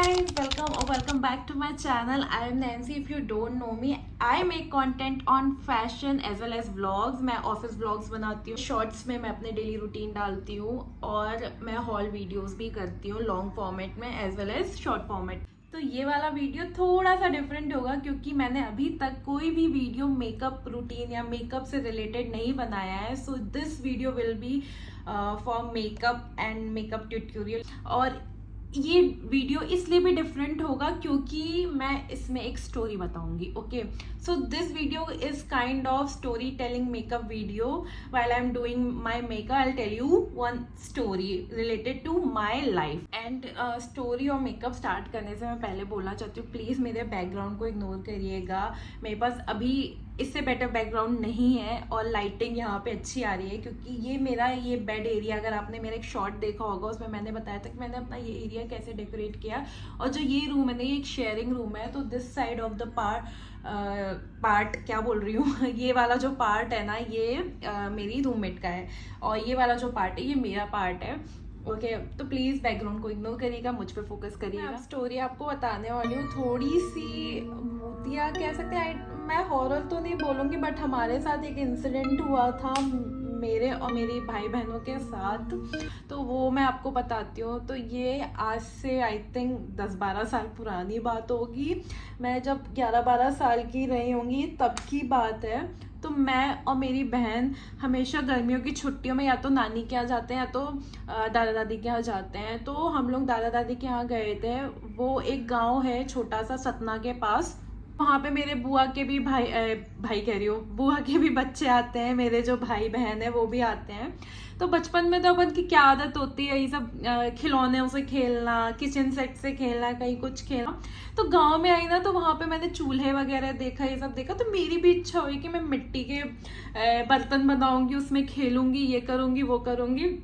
guys, welcome back to my channel. I am Nancy. If you don't know me, I make content on fashion as well as vlogs. मैं office vlogs बनाती हूँ, shorts में मैं अपने daily routine डालती हूँ और मैं हॉल वीडियोस भी करती हूँ लॉन्ग फॉर्मेट में as well as short format. तो ये वाला वीडियो थोड़ा सा डिफरेंट होगा क्योंकि मैंने अभी तक कोई भी वीडियो मेकअप रूटीन या मेकअप से रिलेटेड नहीं बनाया है। सो this video will be for makeup and makeup tutorial. और ये वीडियो इसलिए भी डिफरेंट होगा क्योंकि मैं इसमें एक स्टोरी बताऊंगी। Okay, so this video is kind of story telling makeup video. While I am doing my makeup I will tell you one story related to my life. And story और makeup start करने से मैं पहले बोलना चाहती हूँ, please मेरे background को इग्नोर करिएगा। मेरे पास अभी इससे बेटर बैकग्राउंड नहीं है और लाइटिंग यहाँ पे अच्छी आ रही है क्योंकि ये बेड एरिया, अगर आपने मेरा एक शॉर्ट देखा होगा उसमें मैंने बताया था कि मैंने अपना ये एरिया कैसे डेकोरेट किया। और जो ये रूम है ना, ये एक शेयरिंग रूम है। तो this side of the part क्या बोल रही हूँ ये वाला जो पार्ट है ना, ये मेरी रूममेट का है और ये वाला जो पार्ट है ये मेरा पार्ट है। ओके, तो प्लीज़ बैकग्राउंड को इग्नोर करिएगा, मुझ पे फोकस करिएगा। स्टोरी आपको बताने वाली हूँ, थोड़ी सी भूतिया कह सकते हैं। मैं हॉरर तो नहीं बोलूँगी बट हमारे साथ एक इंसिडेंट हुआ था मेरे और मेरी भाई बहनों के साथ, तो वो मैं आपको बताती हूँ। तो ये आज से आई थिंक 10-12 साल पुरानी बात होगी। मैं जब 11-12 साल की रही होंगी तब की बात है। तो मैं और मेरी बहन हमेशा गर्मियों की छुट्टियों में या तो नानी के यहाँ जाते हैं या तो दादा दादी के यहाँ जाते हैं। तो हम लोग दादा दादी के यहाँ गए थे। वो एक गांव है छोटा सा सतना के पास। वहाँ पे मेरे बुआ के भी भाई कह रही हूँ, बुआ के भी बच्चे आते हैं, मेरे जो भाई बहन है वो भी आते हैं। तो बचपन में तो अपन की क्या आदत होती है, ये सब खिलौने से खेलना, किचन सेट से खेलना, कहीं कुछ खेलना। तो गांव में आई ना, तो वहाँ पे मैंने चूल्हे वगैरह देखा, ये सब देखा। तो मेरी भी इच्छा हुई कि मैं मिट्टी के बर्तन बनाऊंगी, उसमें खेलूंगी, ये करूंगी वो करूंगी।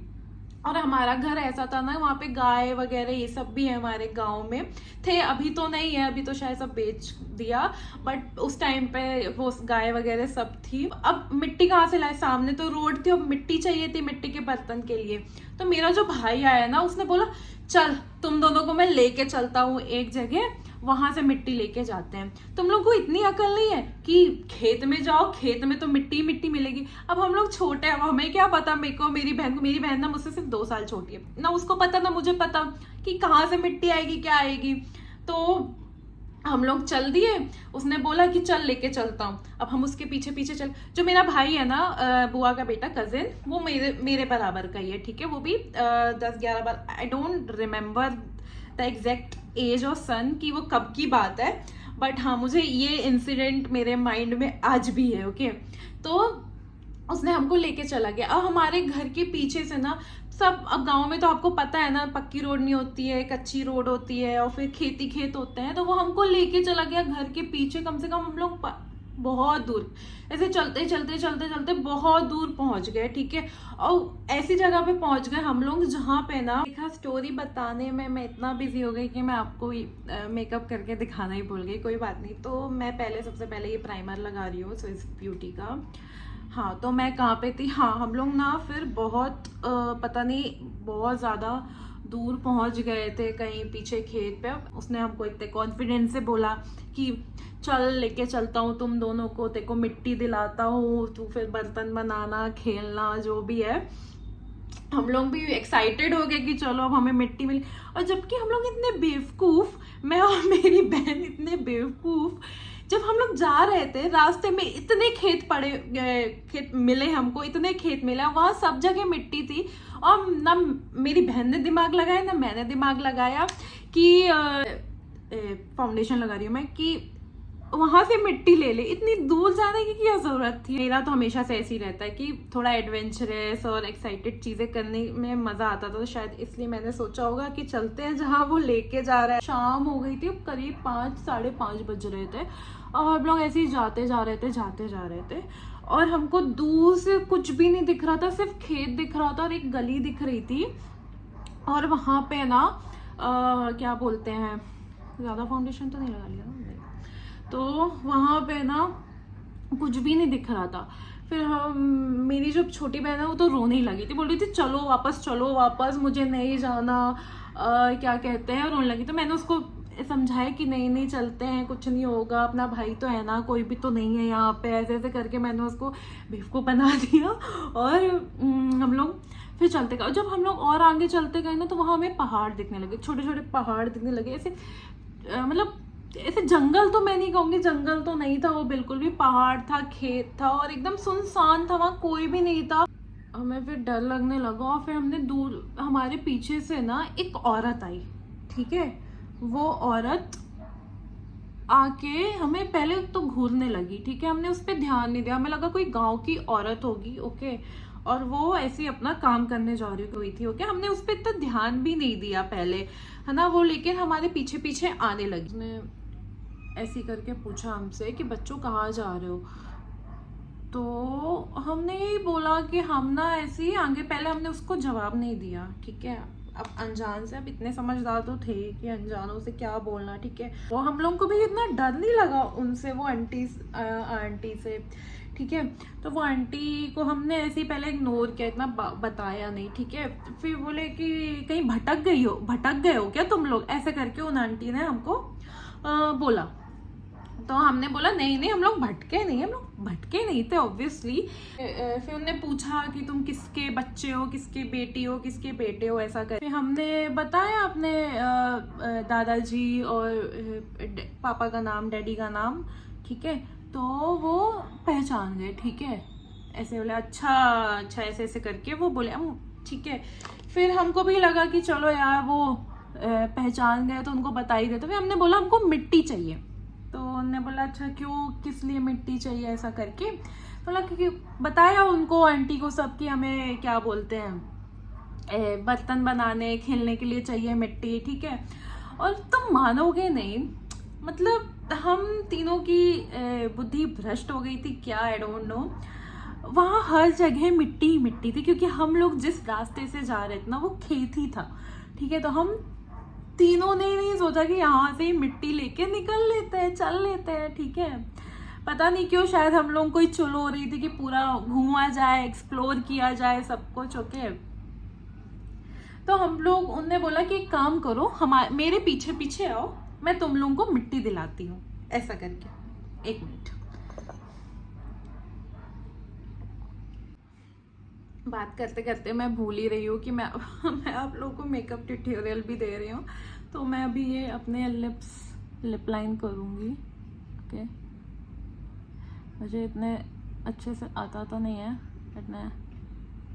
और हमारा घर ऐसा था ना, वहाँ पे गाय वगैरह ये सब भी है हमारे गांव में थे। अभी तो नहीं है, अभी तो शायद सब बेच दिया, बट उस टाइम पे वो गाय वगैरह सब थी। अब मिट्टी कहाँ से लाए, सामने तो रोड थी, अब मिट्टी चाहिए थी मिट्टी के बर्तन के लिए। तो मेरा जो भाई आया ना, उसने बोला चल तुम दोनों को मैं लेके चलता हूँ एक जगह, वहां से मिट्टी लेके जाते हैं। तुम लोग को इतनी अकल नहीं है कि खेत में जाओ, खेत में तो मिट्टी मिट्टी मिलेगी। अब हम लोग छोटे हैं, अब हमें क्या पता, मेरे को मेरी बहन ना मुझसे सिर्फ 2 साल छोटी है, ना उसको पता ना मुझे पता कि कहाँ से मिट्टी आएगी क्या आएगी। तो हम लोग चल दिए। उसने बोला कि चल लेके चलता हूँ। अब हम उसके पीछे पीछे चल। जो मेरा भाई है ना, बुआ का बेटा, कजिन, वो मेरे बराबर का ही है, ठीक है। वो भी 10-11 बार, I don't remember the exact age और सन की वो कब की बात है, बट हाँ मुझे ये इंसिडेंट मेरे माइंड में आज भी है। ओके, तो उसने हमको लेके चला गया। अब हमारे घर के पीछे से ना सब, अब गांव में तो आपको पता है ना, पक्की रोड नहीं होती है, कच्ची रोड होती है और फिर खेती खेत होते हैं। तो वो हमको लेके चला गया घर के पीछे। कम से कम हम लोग बहुत दूर ऐसे चलते चलते चलते चलते बहुत दूर पहुंच गए, ठीक है। और ऐसी जगह पे पहुंच गए हम लोग जहाँ पे ना, देखा स्टोरी बताने में मैं इतना बिजी हो गई कि मैं आपको मेकअप करके दिखाना ही भूल गई। कोई बात नहीं। तो मैं सबसे पहले ये प्राइमर लगा रही हूँ स्विस ब्यूटी का। हाँ, तो मैं कहाँ पे थी, हाँ हम लोग ना फिर बहुत पता नहीं बहुत ज़्यादा दूर पहुंच गए थे, कहीं पीछे खेत पे। उसने हमको इतने कॉन्फिडेंस से बोला कि चल लेके चलता हूँ तुम दोनों को, तेरे को मिट्टी दिलाता हूँ, तू फिर बर्तन बनाना, खेलना, जो भी है। हम लोग भी एक्साइटेड हो गए कि चलो अब हमें मिट्टी मिली। और जबकि हम लोग इतने बेवकूफ़, मैं और मेरी बहन इतने बेवकूफ़, जब हम लोग जा रहे थे रास्ते में इतने खेत मिले हमको, इतने खेत मिला, वहाँ सब जगह मिट्टी थी। और ना मेरी बहन ने दिमाग लगाया ना मैंने दिमाग लगाया कि फाउंडेशन लगा रही हूँ मैं, कि वहां से मिट्टी ले ले, इतनी दूर जाने की क्या जरूरत थी। मेरा तो हमेशा से ऐसे ही रहता है कि थोड़ा एडवेंचरस और एक्साइटेड चीजें करने में मजा आता था, तो शायद इसलिए मैंने सोचा होगा कि चलते हैं जहाँ वो लेके जा रहा है। शाम हो गई थी, करीब 5-5:30 बज रहे थे और हम लोग ऐसे ही जाते जा रहे थे और हमको दूर से कुछ भी नहीं दिख रहा था, सिर्फ खेत दिख रहा था और एक गली दिख रही थी। और वहां पे ना क्या बोलते हैं, ज्यादा फाउंडेशन तो नहीं लगा लिया ना, तो वहाँ पे ना कुछ भी नहीं दिख रहा था। फिर मेरी जो छोटी बहन है वो तो रोने ही लगी थी, बोल रही थी चलो वापस, मुझे नहीं जाना, क्या कहते हैं, रोने लगी। तो मैंने उसको समझाया कि नहीं नहीं चलते हैं, कुछ नहीं होगा, अपना भाई तो है ना, कोई भी तो नहीं है यहाँ पे, ऐसे ऐसे करके मैंने उसको बेवकूफ़ बना दिया। और हम लोग फिर चलते गए। जब हम लोग और आगे चलते गए ना, तो वहाँ हमें पहाड़ दिखने लगे, छोटे छोटे पहाड़ दिखने लगे, ऐसे मतलब ऐसे जंगल तो मैं नहीं कहूँगी, जंगल तो नहीं था वो बिल्कुल भी, पहाड़ था, खेत था और एकदम सुनसान था, वहाँ कोई भी नहीं था। हमें फिर डर लगने लगा और फिर हमने दूर, हमारे पीछे से ना एक औरत आई, ठीक है। वो औरत आके हमें पहले तो घूरने लगी, ठीक है। हमने उस पर ध्यान नहीं दिया, हमें लगा कोई गांव की औरत होगी, ओके, और वो ऐसे ही अपना काम करने जा रही हुई थी, ओके। हमने उस पर इतना ध्यान भी नहीं दिया पहले, है ना। वो लेकिन हमारे पीछे पीछे आने लगी। उसने ऐसी करके पूछा हमसे कि बच्चों कहाँ जा रहे हो। तो हमने यही बोला कि हम ना ऐसे ही आगे, पहले हमने उसको जवाब नहीं दिया, ठीक है। अब अनजान से, अब इतने समझदार तो थे कि अनजानों से क्या बोलना, ठीक है। वो हम लोग को भी इतना डर नहीं लगा उनसे, वो आंटी से, ठीक है। तो वो आंटी को हमने ऐसे ही पहले इग्नोर किया, इतना बताया नहीं, ठीक है। फिर बोले कि कहीं भटक गए हो क्या तुम लोग, ऐसे करके उन आंटी ने हमको बोला। तो हमने बोला नहीं नहीं, हम लोग भटके नहीं थे ऑब्वियसली। फिर उन्होंने पूछा कि तुम किसके बच्चे हो, किसके बेटी हो, किसके बेटे हो, ऐसा कर। फिर हमने बताया अपने दादाजी और पापा का नाम, डैडी का नाम, ठीक है। तो वो पहचान गए, ठीक है। ऐसे बोले अच्छा अच्छा, ऐसे ऐसे करके वो बोले ठीक है। फिर हमको भी लगा कि चलो यार वो पहचान गए तो उनको बता ही देते। फिर हमने बोला हमको मिट्टी चाहिए। तो उन्होंने बोला अच्छा क्यों, किस लिए मिट्टी चाहिए, ऐसा करके बोला। क्योंकि बताया उनको, आंटी को सब, कि हमें क्या बोलते हैं, बर्तन बनाने खेलने के लिए चाहिए मिट्टी, ठीक है। और तुम मानोगे नहीं, मतलब हम तीनों की बुद्धि भ्रष्ट हो गई थी क्या, आई डोंट नो। वहाँ हर जगह मिट्टी ही मिट्टी थी, क्योंकि हम लोग जिस रास्ते से जा रहे थे ना, वो खेत ही था, ठीक है। तो हम तीनों ने नहीं सोचा कि यहाँ से ही मिट्टी लेके निकल लेते हैं, चल लेते हैं, ठीक है। पता नहीं क्यों, शायद हम लोग को ही चुल हो रही थी कि पूरा घूमा जाए, एक्सप्लोर किया जाए सब कुछ, ओके। तो हम लोग, उनने बोला कि एक काम करो, मेरे पीछे पीछे आओ, मैं तुम लोगों को मिट्टी दिलाती हूँ, ऐसा करके। एक मिनट, बात करते करते मैं भूल ही रही हूँ कि मैं आप लोगों को मेकअप ट्यूटोरियल भी दे रही हूँ। तो मैं अभी ये अपने लिप लाइन करूँगी, ओके। मुझे इतने अच्छे से आता तो नहीं है, बट मैं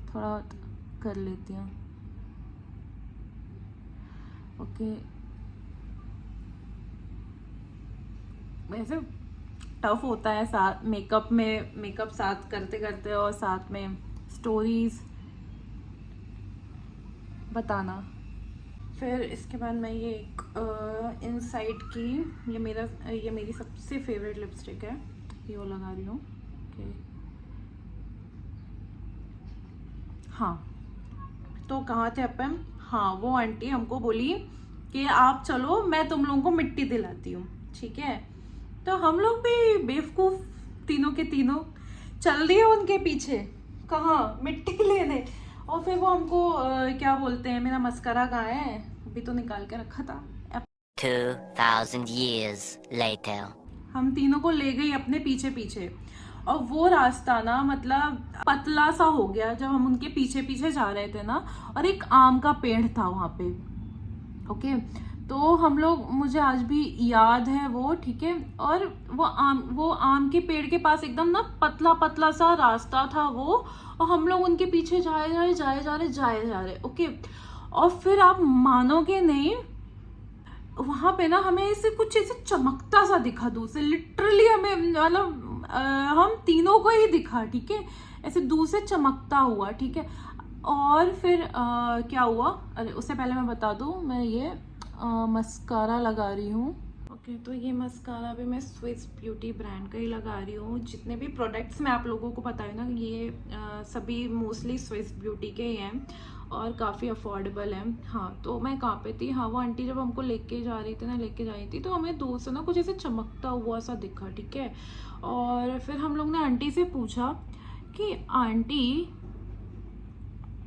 थोड़ा बहुत कर लेती हूँ, ओके। वैसे टफ होता है साथ मेकअप साथ करते करते, और साथ में स्टोरीज बताना। फिर इसके बाद मैं ये एक इनसाइड की, ये मेरी सबसे फेवरेट लिपस्टिक है, ये वो लगा रही हूँ, ओके। हाँ, तो कहाँ थे अपन, हाँ, वो आंटी हमको बोली कि आप चलो, मैं तुम लोगों को मिट्टी दिलाती हूँ, ठीक है। तो हम लोग भी बेवकूफ़ तीनों के तीनों चल दिए उनके पीछे, कहाँ, मिट्टी लेने। और फिर वो हमको क्या बोलते हैं, मेरा मस्करा कहाँ है, अभी तो निकाल के रखा था। 2000 years later. हम तीनों को ले गई अपने पीछे पीछे, और वो रास्ता ना मतलब पतला सा हो गया जब हम उनके पीछे पीछे जा रहे थे ना, और एक आम का पेड़ था वहाँ पे, ओके। तो हम लोग, मुझे आज भी याद है वो, ठीक है। और वो आम के पेड़ के पास एकदम ना पतला पतला सा रास्ता था वो, और हम लोग उनके पीछे जाए जा रहे, ओके। और फिर आप मानोगे नहीं, वहां पे ना हमें ऐसे कुछ ऐसे चमकता सा दिखा दूर से, लिटरली हमें मतलब हम तीनों को ही दिखा, ठीक है, ऐसे दूर से चमकता हुआ, ठीक है। और फिर क्या हुआ, अरे उससे पहले मैं बता दूं, मैं ये मस्कारा लगा रही हूँ, ओके। तो ये मस्कारा भी मैं स्विस ब्यूटी ब्रांड का ही लगा रही हूँ। जितने भी प्रोडक्ट्स मैं आप लोगों को बताई ना, ये सभी मोस्टली स्विस ब्यूटी के ही हैं और काफ़ी अफोर्डेबल है। हाँ, तो मैं कहाँ पे थी, हाँ, वो आंटी जब हमको लेके जा रही थी तो हमें दूर से ना कुछ ऐसे चमकता हुआ सा दिखा, ठीक है। और फिर हम लोग ने आंटी से पूछा कि आंटी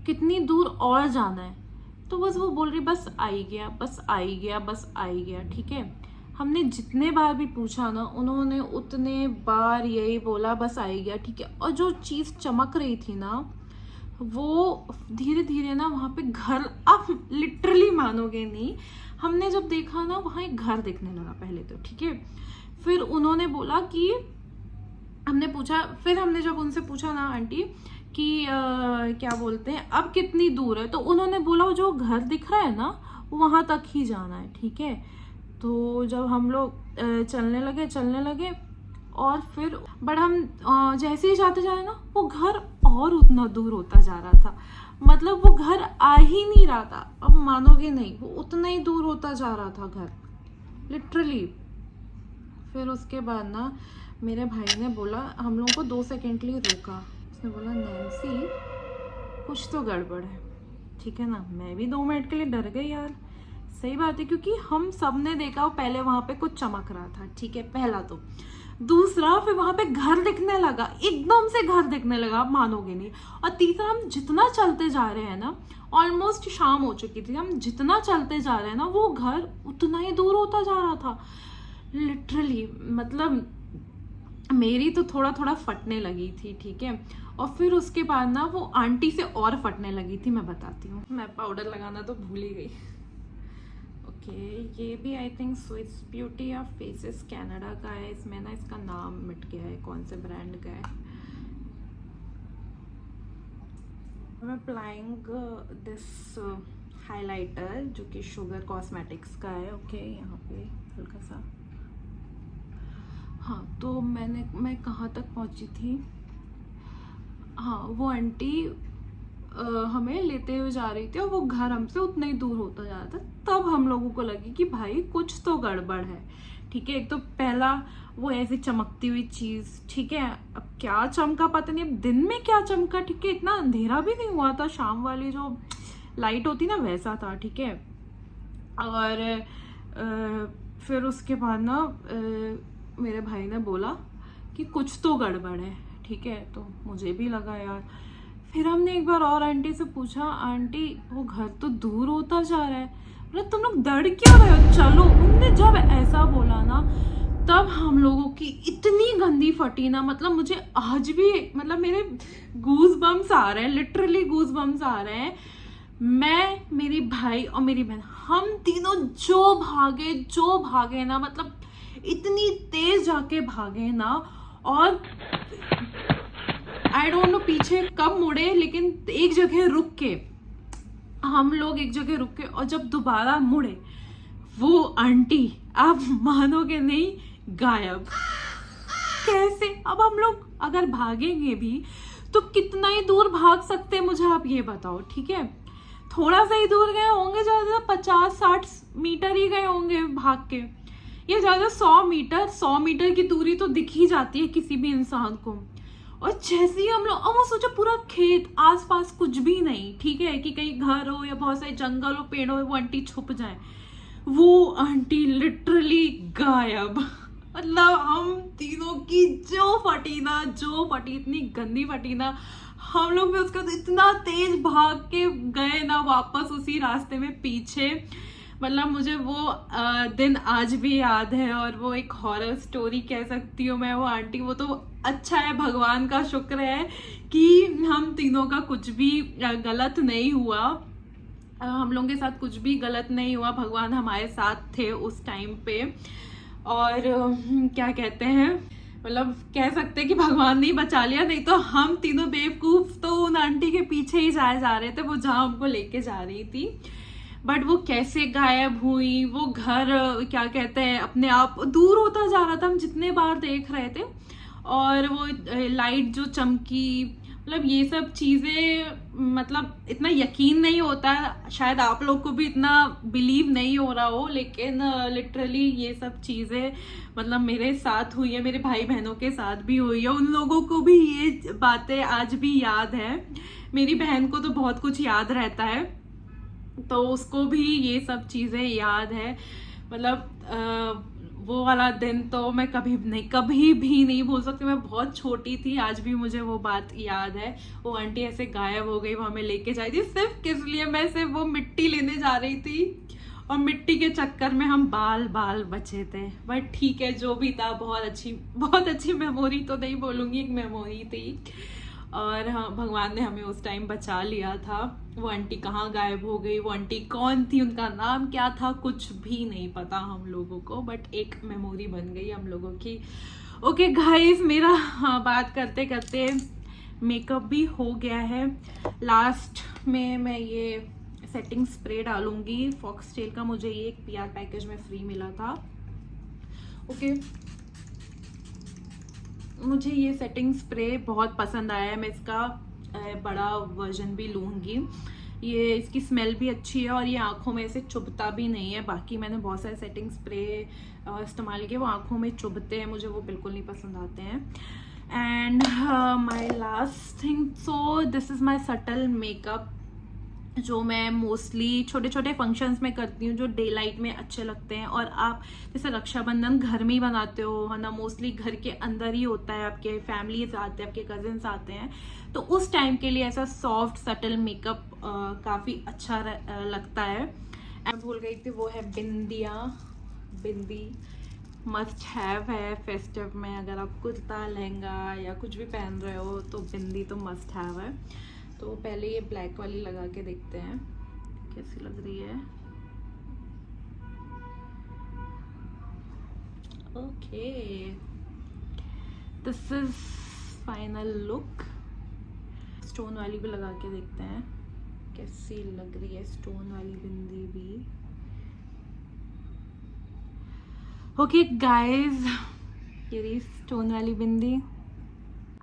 कितनी दूर और जाना है, तो बस वो बोल रही बस आई गया, बस आई गया, बस आई गया। ठीक है, हमने जितने बार भी पूछा ना, उन्होंने उतने बार यही बोला बस आई गया। ठीक है, और जो चीज़ चमक रही थी ना, वो धीरे धीरे ना वहाँ पे घर, आप लिटरली मानोगे नहीं, हमने जब देखा ना वहाँ एक घर दिखने लगा पहले तो। ठीक है, फिर उन्होंने बोला कि, हमने पूछा, फिर हमने जब उनसे पूछा ना आंटी कि क्या बोलते हैं अब कितनी दूर है, तो उन्होंने बोला वो जो घर दिख रहा है ना वहाँ तक ही जाना है। ठीक है, तो जब हम लोग चलने लगे और फिर बट हम जैसे ही जाते जा रहे ना, वो घर और उतना दूर होता जा रहा था। मतलब वो घर आ ही नहीं रहा था, अब मानोगे नहीं, वो उतना ही दूर होता जा रहा था घर, लिटरली। फिर उसके बाद ना मेरे भाई ने बोला, हम लोगों को 2 सेकंड के लिए रोका, उसने बोला नैन्सी कुछ तो गड़बड़ है। ठीक है ना, मैं भी 2 मिनट के लिए डर गई यार, सही बात है, क्योंकि हम सब ने देखा वो पहले वहां पे कुछ चमक रहा था। ठीक है, पहला तो, दूसरा फिर वहां पे घर दिखने लगा, एकदम से घर दिखने लगा, आप मानोगे नहीं। और तीसरा, हम जितना चलते जा रहे हैं ना, ऑलमोस्ट शाम हो चुकी थी, हम जितना चलते जा रहे हैं ना, वो घर उतना ही दूर होता जा रहा था, लिटरली। मतलब मेरी तो थोड़ा थोड़ा फटने लगी थी। ठीक है, और फिर उसके बाद ना वो आंटी से और फटने लगी थी, मैं बताती हूँ। मैं पाउडर लगाना तो भूल ही गई। ओके, ये भी आई थिंक स्विस ब्यूटी या फेसेस कनाडा का है, इसमें ना इसका नाम मिट गया है, कौन से ब्रांड का है। मैं अप्लाइंग दिस हाइलाइटर जो कि शुगर कॉस्मेटिक्स का है। ओके, यहाँ पे हल्का सा, हाँ, तो मैं कहाँ तक पहुँची थी, हाँ, वो आंटी हमें लेते हुए जा रही थी और वो घर हमसे उतना ही दूर होता जा रहा था। तब हम लोगों को लगी कि भाई कुछ तो गड़बड़ है। ठीक है, एक तो पहला वो ऐसी चमकती हुई चीज़, ठीक है, अब क्या चमका पता नहीं, अब दिन में क्या चमका। ठीक है, इतना अंधेरा भी नहीं हुआ था, शाम वाली जो लाइट होती ना वैसा था। ठीक है, और फिर उसके बाद ना मेरे भाई ने बोला कि कुछ तो गड़बड़ है। ठीक है, तो मुझे भी लगा यार। फिर हमने एक बार और आंटी से पूछा, आंटी वो घर तो दूर होता जा रहा है, मतलब तुम लोग डर क्यों रहे हो, चलो। उनने जब ऐसा बोला ना, तब हम लोगों की इतनी गंदी फटी ना, मतलब मुझे आज भी, मतलब मेरे गूज बम्स आ रहे हैं, लिटरली गूज बम्स आ रहे हैं। मैं, मेरी भाई और मेरी बहन, हम तीनों जो भागे ना, मतलब इतनी तेज जाके भागे ना, और आई डोंट नो पीछे कब मुड़े, लेकिन एक जगह रुक के, हम लोग एक जगह रुक के, और जब दोबारा मुड़े, वो आंटी, आप मानोगे नहीं, गायब। कैसे? अब हम लोग अगर भागेंगे भी तो कितना ही दूर भाग सकते हैं, मुझे आप ये बताओ। ठीक है, थोड़ा सा ही दूर गए होंगे, ज्यादा 50-60 मीटर ही गए होंगे भाग के, या ज्यादा 100 मीटर की दूरी तो दिख ही जाती है किसी भी इंसान को। और जैसे ही हम लोग, अब वो सोचो पूरा खेत, आसपास कुछ भी नहीं, ठीक है, कि कहीं घर हो या बहुत सारे जंगल हो, पेड़ हो, वो आंटी छुप जाए, वो आंटी लिटरली गायब। मतलब हम तीनों की जो फटी, इतनी गंदी फटी ना, हम लोग भी उसका इतना तेज भाग के गए ना वापस उसी रास्ते में पीछे। मतलब मुझे वो दिन आज भी याद है, और वो एक हॉरर स्टोरी कह सकती हूँ मैं। वो आंटी, वो तो अच्छा है, भगवान का शुक्र है कि हम तीनों का कुछ भी गलत नहीं हुआ, हम लोगों के साथ कुछ भी गलत नहीं हुआ, भगवान हमारे साथ थे उस टाइम पे। और क्या कहते हैं, मतलब कह सकते हैं कि भगवान ने ही बचा लिया, नहीं तो हम तीनों बेवकूफ तो उन आंटी के पीछे ही जाए जा रहे थे, वो जहाँ हमको लेके जा रही थी। बट वो कैसे गायब हुई, वो घर क्या कहते हैं अपने आप दूर होता जा रहा था, हम जितने बार देख रहे थे। और वो लाइट जो चमकी, मतलब ये सब चीज़ें, मतलब इतना यकीन नहीं होता, शायद आप लोग को भी इतना बिलीव नहीं हो रहा हो, लेकिन लिटरली ये सब चीज़ें मतलब मेरे साथ हुई है, मेरे भाई बहनों के साथ भी हुई है, उन लोगों को भी ये बातें आज भी याद है। मेरी बहन को तो बहुत कुछ याद रहता है, तो उसको भी ये सब चीज़ें याद है। मतलब वो वाला दिन तो मैं कभी भी नहीं भूल सकती। मैं बहुत छोटी थी, आज भी मुझे वो बात याद है। वो आंटी ऐसे गायब हो गई, वो हमें लेके जाई थी सिर्फ किस लिए, मैं सिर्फ वो मिट्टी लेने जा रही थी और मिट्टी के चक्कर में हम बाल बचे थे। बट ठीक है, जो भी था बहुत अच्छी मेमोरी तो नहीं बोलूँगी, एक मेमोरी थी। और हाँ, भगवान ने हमें उस टाइम बचा लिया था। वो आंटी कहाँ गायब हो गई, वो आंटी कौन थी, उनका नाम क्या था, कुछ भी नहीं पता हम लोगों को, बट एक मेमोरी बन गई हम लोगों की। ओके गाइस, मेरा बात करते करते मेकअप भी हो गया है। लास्ट में मैं ये सेटिंग स्प्रे डालूंगी फॉक्सटेल का, मुझे ये एक PR पैकेज में फ्री मिला था। ओके, मुझे ये सेटिंग स्प्रे बहुत पसंद आया है, मैं इसका बड़ा वर्जन भी लूँगी। ये इसकी स्मेल भी अच्छी है और ये आँखों में से चुभता भी नहीं है। बाकी मैंने बहुत सारे सेटिंग स्प्रे इस्तेमाल किए, वो आँखों में चुभते हैं, मुझे वो बिल्कुल नहीं पसंद आते हैं। And my last thing, so this is my subtle makeup, जो मैं मोस्टली छोटे छोटे फंक्शंस में करती हूँ, जो डे लाइट में अच्छे लगते हैं। और आप जैसे रक्षाबंधन घर में ही बनाते हो, है ना, मोस्टली घर के अंदर ही होता है, आपके फैमिलीज आते हैं, आपके कजिन्स आते हैं, तो उस टाइम के लिए ऐसा सॉफ्ट सटल मेकअप काफ़ी अच्छा लगता है। मैं भूल गई थी, वो है बिंदी मस्ट हैव है फेस्टिव में। अगर आप कुर्ता लहंगा या कुछ भी पहन रहे हो तो बिंदी तो मस्ट हैव है। तो पहले ये ब्लैक वाली लगा के देखते हैं कैसी लग रही है। Okay, this is final look. Stone वाली भी लगा के देखते हैं कैसी लग रही है, स्टोन वाली बिंदी भी। ओके गाइस, ये रही स्टोन वाली बिंदी।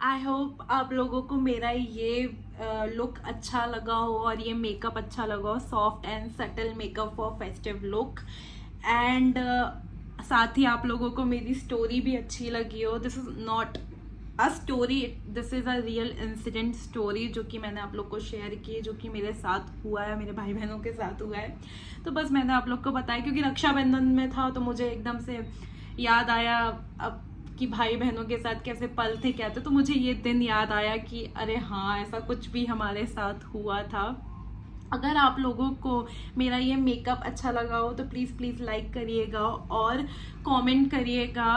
आई होप आप लोगों को मेरा ये लुक अच्छा लगा हो और ये मेकअप अच्छा लगा हो, soft and subtle makeup for festive look. And साथ ही आप लोगों को मेरी स्टोरी भी अच्छी लगी हो। This is not a story, this is a real incident story जो कि मैंने आप लोग को शेयर की है, जो कि मेरे साथ हुआ है, मेरे भाई बहनों के साथ हुआ है। तो बस मैंने आप लोग को बताया क्योंकि रक्षाबंधन में था, तो मुझे एकदम से याद आया अब कि भाई बहनों के साथ कैसे पल थे, क्या थे, तो मुझे ये दिन याद आया कि अरे हाँ, ऐसा कुछ भी हमारे साथ हुआ था। अगर आप लोगों को मेरा ये मेकअप अच्छा लगा हो तो प्लीज़ लाइक करिएगा और कमेंट करिएगा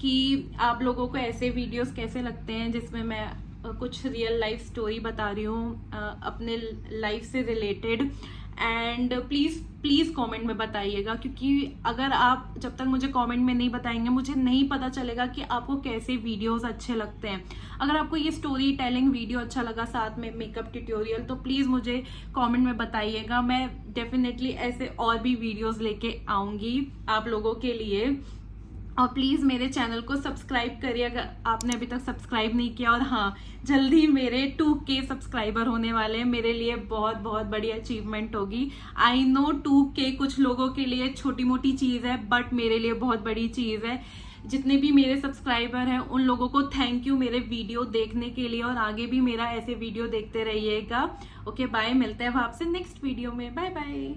कि आप लोगों को ऐसे वीडियोस कैसे लगते हैं जिसमें मैं कुछ रियल लाइफ स्टोरी बता रही हूँ अपने लाइफ से रिलेटेड। एंड प्लीज़ कमेंट में बताइएगा, क्योंकि अगर आप जब तक मुझे कमेंट में नहीं बताएंगे मुझे नहीं पता चलेगा कि आपको कैसे वीडियोस अच्छे लगते हैं। अगर आपको ये स्टोरी टेलिंग वीडियो अच्छा लगा साथ में मेकअप ट्यूटोरियल, तो प्लीज़ मुझे कमेंट में बताइएगा। मैं डेफिनेटली ऐसे और भी वीडियोस लेके आऊँगी आप लोगों के लिए। और प्लीज़ मेरे चैनल को सब्सक्राइब करिए अगर आपने अभी तक सब्सक्राइब नहीं किया। और हाँ, जल्दी मेरे 2K सब्सक्राइबर होने वाले हैं, मेरे लिए बहुत बड़ी अचीवमेंट होगी। आई नो 2K कुछ लोगों के लिए छोटी मोटी चीज़ है, बट मेरे लिए बहुत बड़ी चीज़ है। जितने भी मेरे सब्सक्राइबर हैं उन लोगों को थैंक यू मेरे वीडियो देखने के लिए, और आगे भी मेरा ऐसे वीडियो देखते रहिएगा। ओके बाय, मिलते हैं आपसे नेक्स्ट वीडियो में। Bye bye.